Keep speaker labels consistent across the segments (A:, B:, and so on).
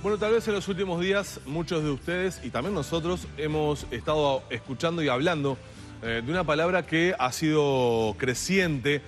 A: Bueno, tal vez en los últimos días muchos de ustedes y también nosotros hemos estado escuchando y hablando de una palabra que ha sido creciente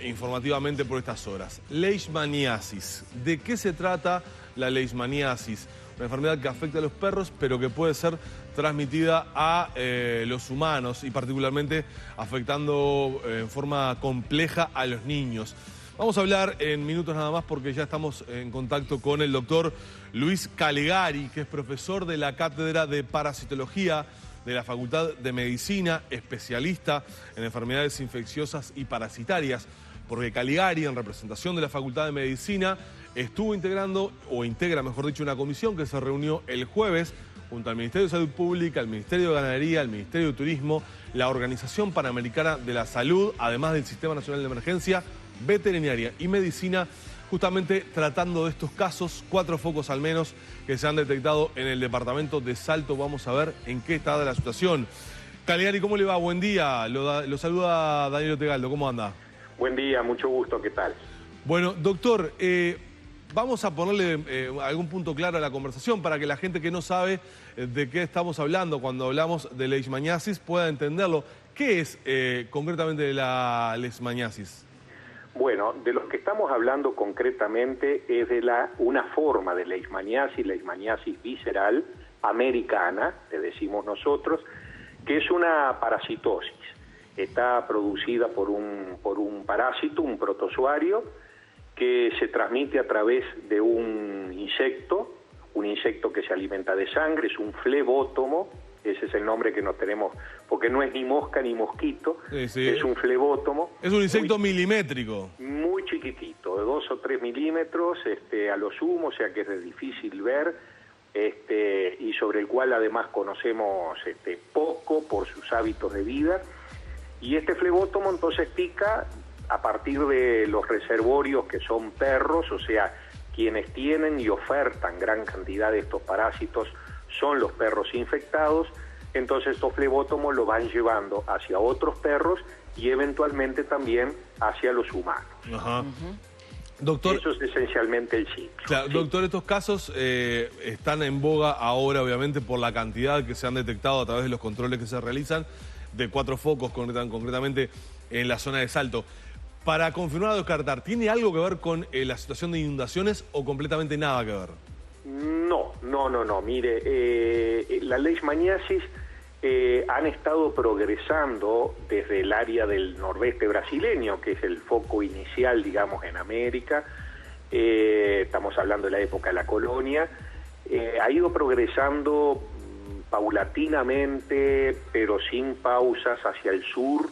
A: informativamente por estas horas. Leishmaniasis. ¿De qué se trata la leishmaniasis? Una enfermedad que afecta a los perros, pero que puede ser transmitida a los humanos y particularmente afectando en forma compleja a los niños. Vamos a hablar en minutos nada más porque ya estamos en contacto con el doctor Luis Calegari, que es profesor de la Cátedra de Parasitología de la Facultad de Medicina, especialista en enfermedades infecciosas y parasitarias, porque Calegari, en representación de la Facultad de Medicina, estuvo integrando, o integra, mejor dicho, una comisión que se reunió el jueves junto al Ministerio de Salud Pública, al Ministerio de Ganadería, al Ministerio de Turismo, la Organización Panamericana de la Salud, además del Sistema Nacional de Emergencia Veterinaria y Medicina, justamente tratando de estos casos, 4 focos al menos que se han detectado en el departamento de Salto. Vamos a ver en qué está la situación. Calegari, ¿cómo le va? Buen día. Lo saluda Daniel Tegaldo. ¿Cómo anda?
B: Buen día, mucho gusto. ¿Qué tal?
A: Bueno, doctor, vamos a ponerle algún punto claro a la conversación para que la gente que no sabe de qué estamos hablando cuando hablamos de leishmaniasis pueda entenderlo. ¿Qué es concretamente la leishmaniasis?
B: Bueno, de los que estamos hablando concretamente es de una forma de leishmaniasis visceral americana, le decimos nosotros, que es una parasitosis. Está producida por un parásito, un protozoario, que se transmite a través de un insecto que se alimenta de sangre, es un flebótomo. Ese es el nombre que nos tenemos, porque no es ni mosca ni mosquito, sí. Es un flebótomo.
A: Es un insecto milimétrico.
B: Muy chiquitito, de 2 o 3 milímetros a lo sumo, o sea que es de difícil ver, y sobre el cual además conocemos poco por sus hábitos de vida. Y este flebótomo entonces pica a partir de los reservorios que son perros, o sea, quienes tienen y ofertan gran cantidad de estos parásitos son los perros infectados. Entonces estos flebótomos lo van llevando hacia otros perros y eventualmente también hacia los humanos.
A: Ajá. Doctor,
B: eso es esencialmente el ciclo.
A: Claro, ¿sí? Doctor, estos casos están en boga ahora, obviamente, por la cantidad que se han detectado a través de los controles que se realizan, de 4 focos concretamente en la zona de Salto. Para confirmar o descartar, ¿tiene algo que ver con la situación de inundaciones o completamente nada que ver? No. Mire, la leishmaniasis han estado progresando desde el área del nordeste brasileño, que es el foco inicial, digamos, en América. Estamos hablando de la época de la colonia. Ha ido progresando paulatinamente, pero sin pausas, hacia el sur.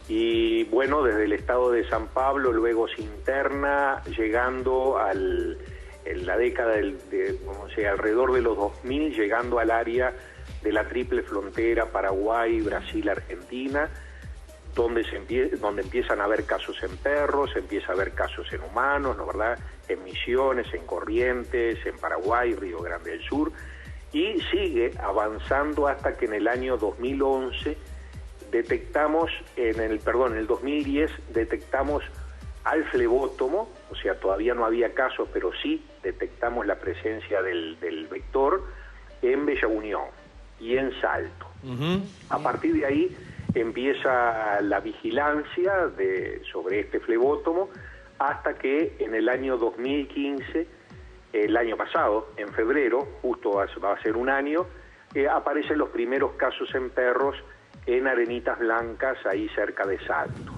A: Y bueno, desde el estado de San Pablo luego se interna, llegando en la década alrededor de los 2000, llegando al área de la triple frontera Paraguay, Brasil, Argentina, donde empiezan a haber casos en perros, empieza a haber casos en humanos, ¿no verdad? En Misiones, en Corrientes, en Paraguay, Río Grande del Sur, y sigue avanzando hasta que en el año 2011 detectamos, en el 2010 detectamos al flebótomo, o sea, todavía no había casos, pero sí detectamos la presencia del vector en Bella Unión y en Salto. A partir de ahí empieza la vigilancia sobre este flebótomo hasta que en el año 2015, el año pasado, en febrero, justo va a ser un año, aparecen los primeros casos en perros en Arenitas Blancas, ahí cerca de Salto,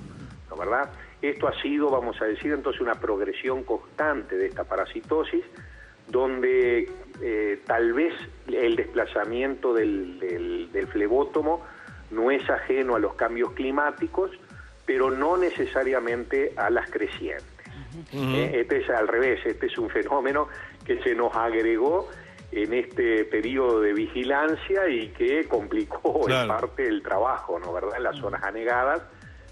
A: ¿no verdad? Esto ha sido, vamos a decir, entonces una progresión constante de esta parasitosis, donde tal vez el desplazamiento del flebótomo no es ajeno a los cambios climáticos, pero no necesariamente a las crecientes. Este es al revés, este es un fenómeno que se nos agregó en este periodo de vigilancia y que complicó claro, en parte el trabajo, ¿no verdad?, en las zonas anegadas,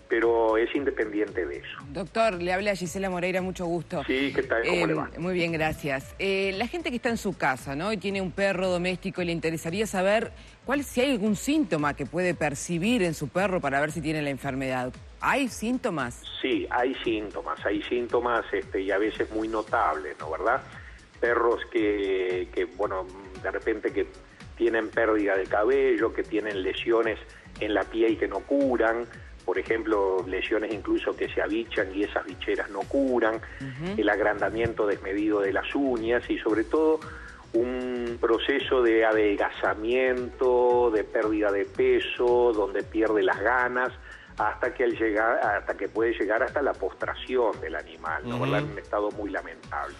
A: pero es independiente de eso.
C: Doctor, le habla Gisela Moreira, mucho gusto.
B: Sí, ¿qué tal? ¿Cómo le va?
C: Muy bien, gracias. La gente que está en su casa, ¿no?, y tiene un perro doméstico, y le interesaría saber si hay algún síntoma que puede percibir en su perro para ver si tiene la enfermedad. ¿Hay síntomas?
B: Sí, hay síntomas y a veces muy notables, ¿no verdad?
A: perros que, bueno, de repente que tienen pérdida de cabello, que tienen lesiones en la piel que no curan, por ejemplo, lesiones incluso que se avichan y esas bicheras no curan, el agrandamiento desmedido de las uñas y sobre todo un proceso de adelgazamiento, de pérdida de peso, donde pierde las ganas, hasta que puede llegar hasta la postración del animal, ¿no? ¿Verdad? En un estado muy lamentable.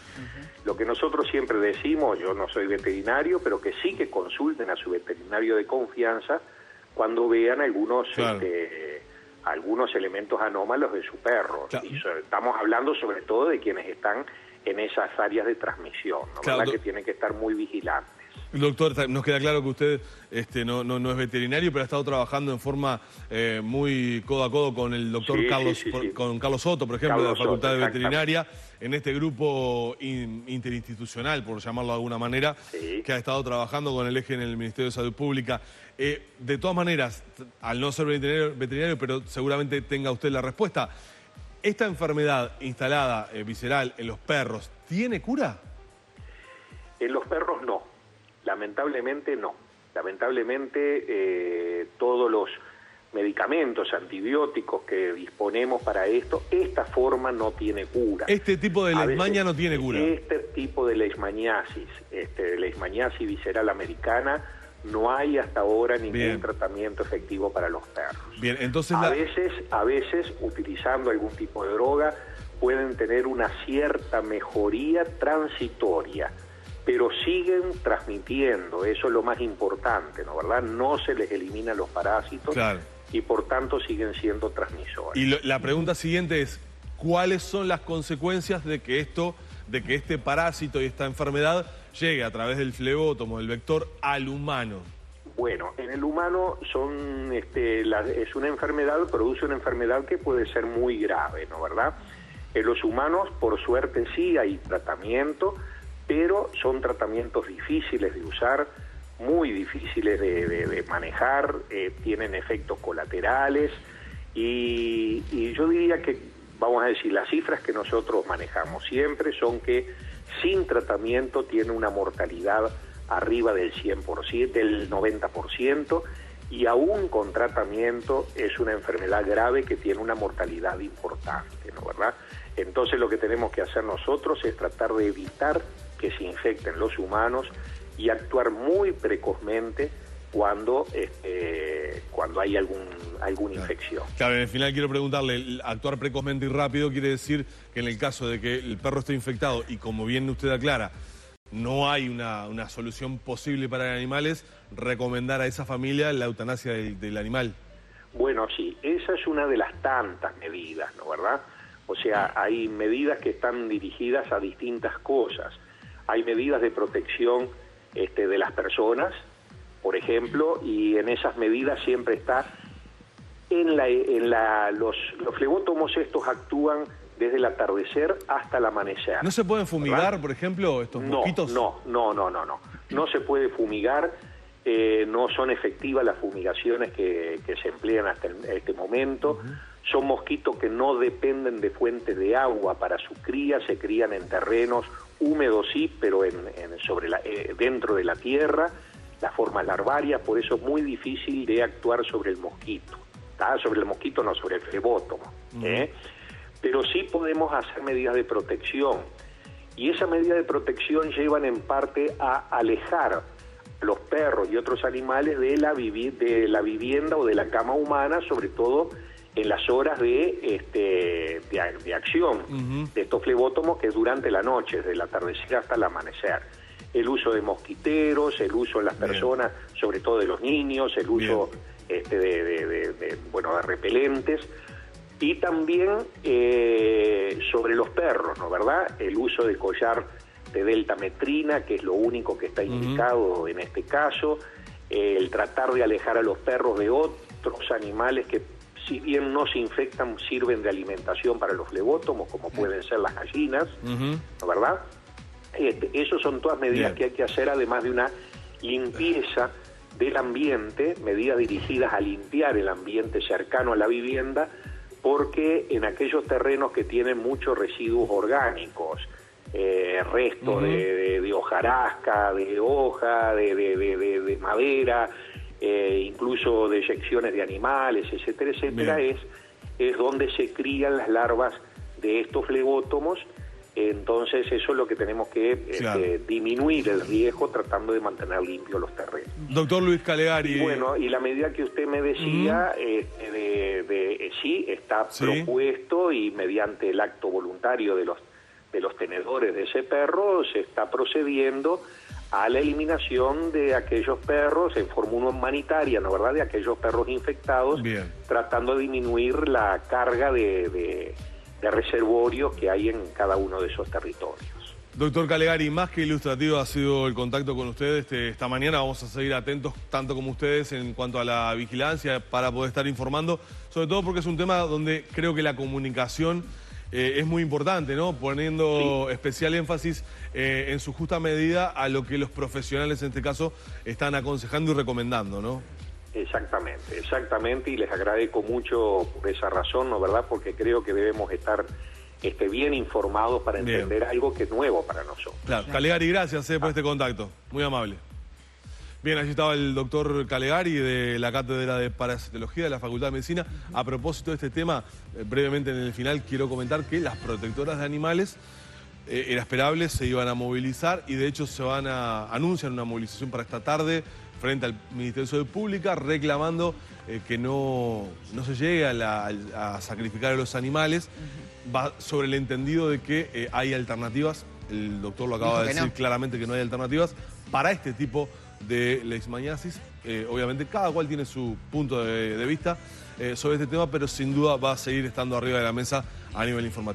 A: Lo que nosotros siempre decimos, yo no soy veterinario, pero que sí que consulten a su veterinario de confianza cuando vean algunos algunos elementos anómalos de su perro.
D: Claro.
A: Y estamos hablando sobre todo de quienes están en esas áreas de transmisión, ¿no?
D: Claro,
A: ¿verdad? Que tienen que estar muy vigilantes.
D: Doctor, nos queda claro que usted no es veterinario, pero ha estado trabajando en forma muy codo a codo con el doctor Carlos, con Carlos Soto, por ejemplo, de la Facultad de Veterinaria, en este grupo interinstitucional, por llamarlo de alguna manera, que ha estado trabajando con el eje en el Ministerio de Salud Pública. De todas maneras, al no ser veterinario, pero seguramente tenga usted la respuesta, ¿esta enfermedad instalada visceral en los perros tiene cura?
A: En los perros no. Lamentablemente no. Lamentablemente todos los medicamentos antibióticos que disponemos para esto, esta forma no tiene cura.
D: Este tipo de leishmania no tiene cura.
A: Este tipo de leishmaniasis, leishmaniasis visceral americana, no hay hasta ahora ningún tratamiento efectivo para los perros.
D: Bien, entonces
A: a veces, utilizando algún tipo de droga, pueden tener una cierta mejoría transitoria, pero siguen transmitiendo, eso es lo más importante, ¿no? ¿Verdad? No se les eliminan los parásitos,
D: claro,
A: y por tanto siguen siendo transmisores.
D: Y la pregunta siguiente es, ¿cuáles son las consecuencias de que este parásito y esta enfermedad llegue a través del flebótomo, del vector, al humano?
A: Bueno, en el humano es una enfermedad, produce una enfermedad que puede ser muy grave, ¿no? ¿Verdad? En los humanos, por suerte, sí hay tratamiento, pero son tratamientos difíciles de usar, muy difíciles de manejar, tienen efectos colaterales y yo diría que, vamos a decir, las cifras que nosotros manejamos siempre son que sin tratamiento tiene una mortalidad arriba del 100%, del 90%, y aún con tratamiento es una enfermedad grave que tiene una mortalidad importante, ¿no? ¿Verdad? Entonces lo que tenemos que hacer nosotros es tratar de evitar que se infecten los humanos y actuar muy precozmente cuando hay alguna infección.
D: Claro, en el final quiero preguntarle, actuar precozmente y rápido quiere decir que en el caso de que el perro esté infectado y, como bien usted aclara, no hay una solución posible para animales, recomendar a esa familia la eutanasia del animal.
A: Bueno, sí, esa es una de las tantas medidas, ¿no? ¿Verdad? O sea, hay medidas que están dirigidas a distintas cosas. Hay medidas de protección de las personas, por ejemplo, y en esas medidas siempre está los flebótomos estos actúan desde el atardecer hasta el amanecer.
D: ¿No se pueden fumigar, ¿verdad? Por ejemplo, estos mosquitos?
A: No. No se puede fumigar, no son efectivas las fumigaciones que se emplean hasta este momento. Son mosquitos que no dependen de fuentes de agua para su cría, se crían en terrenos húmedos sí, pero dentro de la tierra, la forma larvaria, por eso es muy difícil de actuar sobre el mosquito. Sobre el mosquito no, sobre el flebótomo. Pero sí podemos hacer medidas de protección. Y esas medidas de protección llevan en parte a alejar a los perros y otros animales de la vivienda o de la cama humana, sobre todo en las horas de acción de estos flebótomos, que es durante la noche, desde el atardecer hasta el amanecer. El uso de mosquiteros, el uso en las personas, sobre todo de los niños, el uso de repelentes, y también sobre los perros, ¿no? ¿Verdad? El uso de collar de deltametrina, que es lo único que está indicado en este caso, el tratar de alejar a los perros de otros animales que, si bien no se infectan, sirven de alimentación para los flebótomos, como pueden ser las gallinas, ¿no? ¿Verdad? Esas son todas medidas que hay que hacer, además de una limpieza del ambiente, medidas dirigidas a limpiar el ambiente cercano a la vivienda, porque en aquellos terrenos que tienen muchos residuos orgánicos, restos de hojarasca, de hoja, de madera, incluso deyecciones de animales, etcétera, etcétera, es donde se crían las larvas de estos flebótomos. Entonces eso es lo que tenemos que disminuir el riesgo tratando de mantener limpios los terrenos.
D: Doctor Luis Calegari.
A: Bueno, y la medida que usted me decía, sí, está propuesto y mediante el acto voluntario de los tenedores de ese perro se está procediendo a la eliminación de aquellos perros en forma humanitaria, ¿no verdad?, de aquellos perros infectados, tratando de disminuir la carga de reservorios que hay en cada uno de esos territorios.
D: Doctor Calegari, más que ilustrativo ha sido el contacto con ustedes. Esta mañana vamos a seguir atentos, tanto como ustedes, en cuanto a la vigilancia, para poder estar informando, sobre todo porque es un tema donde creo que la comunicación es muy importante, ¿no? Poniendo especial énfasis en su justa medida a lo que los profesionales, en este caso, están aconsejando y recomendando, ¿no?
A: Exactamente, y les agradezco mucho por esa razón, ¿no verdad? Porque creo que debemos estar bien informados para entender algo que es nuevo para nosotros.
D: Claro. Calegari, gracias por este contacto, muy amable. Bien, allí estaba el doctor Calegari de la Cátedra de Parasitología de la Facultad de Medicina. A propósito de este tema, brevemente en el final quiero comentar que las protectoras de animales, era esperable, se iban a movilizar y de hecho anuncian una movilización para esta tarde frente al Ministerio de Salud Pública, reclamando que no se llegue a sacrificar a los animales, va sobre el entendido de que hay alternativas. El doctor lo acaba de decir claramente, que no hay alternativas para este tipo de leishmaniasis. Obviamente cada cual tiene su punto de vista sobre este tema, pero sin duda va a seguir estando arriba de la mesa a nivel informativo.